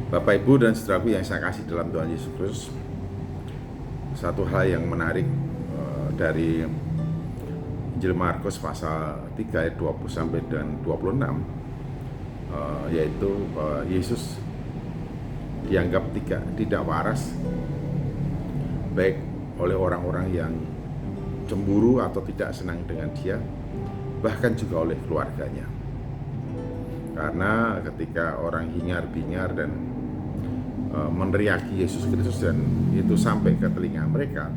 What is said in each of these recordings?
Bapak, Ibu, dan saudaraku yang saya kasih dalam Tuhan Yesus Kristus, satu hal yang menarik dari Injil Markus pasal 3 ayat 20 sampai dan 26, yaitu Yesus dianggap tidak waras baik oleh orang-orang yang cemburu atau tidak senang dengan dia, bahkan juga oleh keluarganya. Karena ketika orang hingar-bingar dan meneriaki Yesus Kristus dan itu sampai ke telinga mereka,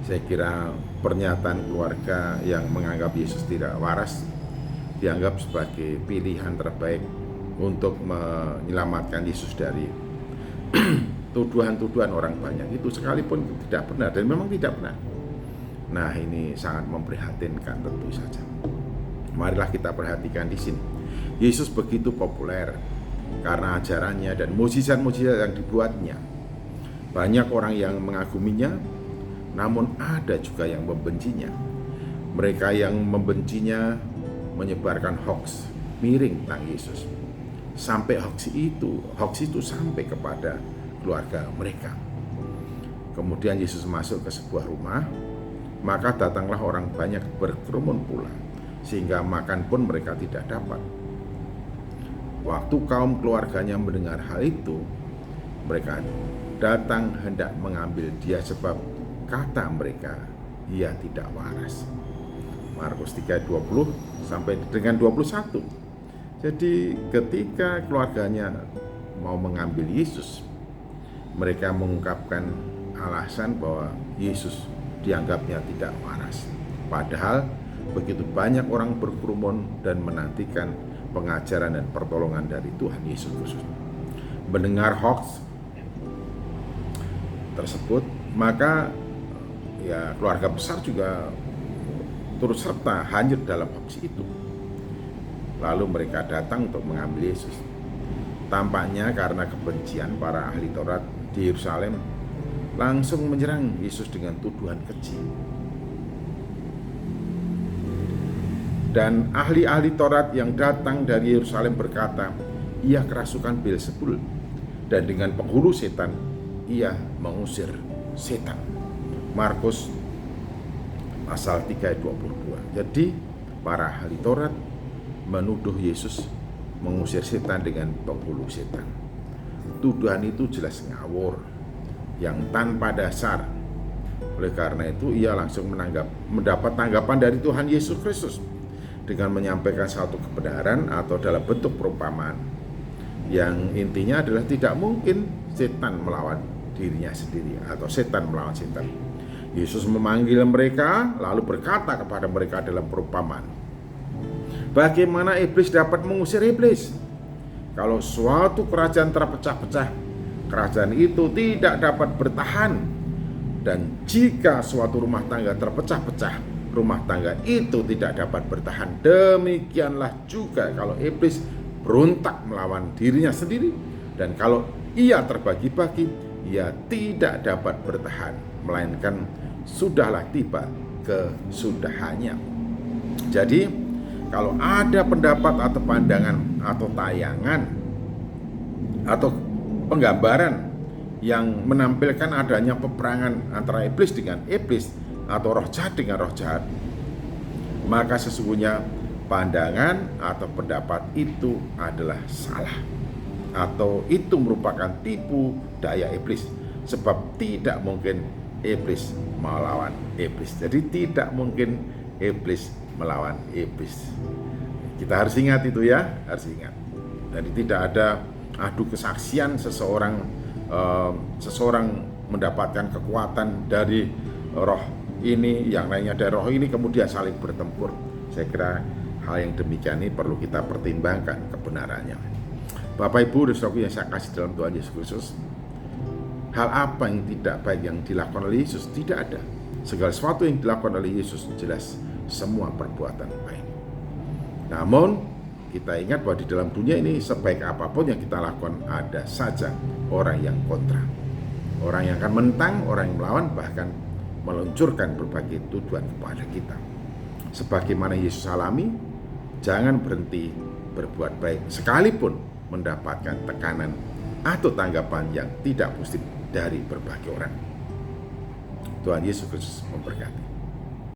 saya kira pernyataan keluarga yang menganggap Yesus tidak waras dianggap sebagai pilihan terbaik untuk menyelamatkan Yesus dari tuduhan-tuduhan orang banyak itu, sekalipun tidak benar, dan memang tidak benar. Nah, ini sangat memprihatinkan tentu saja. Marilah kita perhatikan di sini. Yesus begitu populer karena ajarannya dan mukjizat-mukjizat yang dibuatnya. Banyak orang yang mengaguminya, namun ada juga yang membencinya. Mereka yang membencinya menyebarkan hoax miring tentang Yesus. Sampai hoax itu sampai kepada keluarga mereka. Kemudian Yesus masuk ke sebuah rumah, maka datanglah orang banyak berkerumun pula, sehingga makan pun mereka tidak dapat. Waktu kaum keluarganya mendengar hal itu, mereka datang hendak mengambil dia sebab kata mereka, ia tidak waras. Markus 3:20 sampai dengan 21. Jadi ketika keluarganya mau mengambil Yesus, mereka mengungkapkan alasan bahwa Yesus dianggapnya tidak waras. Padahal begitu banyak orang berkerumun dan menantikan pengajaran dan pertolongan dari Tuhan Yesus Kristus. Mendengar hoax tersebut, maka ya keluarga besar juga turut serta hanyut dalam hoax itu. Lalu mereka datang untuk mengambil Yesus. Tampaknya karena kebencian para ahli Taurat di Yerusalem langsung menyerang Yesus dengan tuduhan keji. Dan ahli-ahli Taurat yang datang dari Yerusalem berkata, ia kerasukan Beelzebul, dan dengan penghulu setan ia mengusir setan. Markus pasal 3 ayat 22. Jadi para ahli Taurat menuduh Yesus mengusir setan dengan penghulu setan. Tuduhan itu jelas ngawur, yang tanpa dasar. Oleh karena itu ia langsung mendapat tanggapan dari Tuhan Yesus Kristus dengan menyampaikan satu kebenaran atau dalam bentuk perumpamaan yang intinya adalah tidak mungkin setan melawan dirinya sendiri atau setan melawan setan. Yesus memanggil mereka lalu berkata kepada mereka dalam perumpamaan, bagaimana iblis dapat mengusir iblis? Kalau suatu kerajaan terpecah-pecah, kerajaan itu tidak dapat bertahan. Dan jika suatu rumah tangga terpecah-pecah, rumah tangga itu tidak dapat bertahan. Demikianlah juga kalau iblis berontak melawan dirinya sendiri, dan kalau ia terbagi-bagi, ia tidak dapat bertahan, melainkan sudahlah tiba kesudahannya. Jadi kalau ada pendapat atau pandangan atau tayangan atau penggambaran yang menampilkan adanya peperangan antara iblis dengan iblis atau roh jahat dengan roh jahat, maka sesungguhnya pandangan atau pendapat itu adalah salah, atau itu merupakan tipu daya iblis, sebab tidak mungkin iblis melawan iblis. Jadi tidak mungkin iblis melawan iblis. Kita harus ingat itu ya, harus ingat. Jadi tidak ada adu kesaksian seseorang mendapatkan kekuatan dari roh ini, yang lainnya dari roh ini, kemudian saling bertempur. Saya kira hal yang demikian ini perlu kita pertimbangkan kebenarannya. Bapak, Ibu, dan saudaraku yang saya kasih dalam Tuhan Yesus Kristus, hal apa yang tidak baik yang dilakukan oleh Yesus? Tidak ada. Segala sesuatu yang dilakukan oleh Yesus jelas semua perbuatan baik. Namun kita ingat bahwa di dalam dunia ini sebaik apapun yang kita lakukan, ada saja orang yang kontra, orang yang akan menentang, orang yang melawan, bahkan meluncurkan berbagai tuduhan kepada kita. Sebagaimana Yesus alami, jangan berhenti berbuat baik sekalipun mendapatkan tekanan atau tanggapan yang tidak positif dari berbagai orang. Tuhan Yesus Kristus memberkati.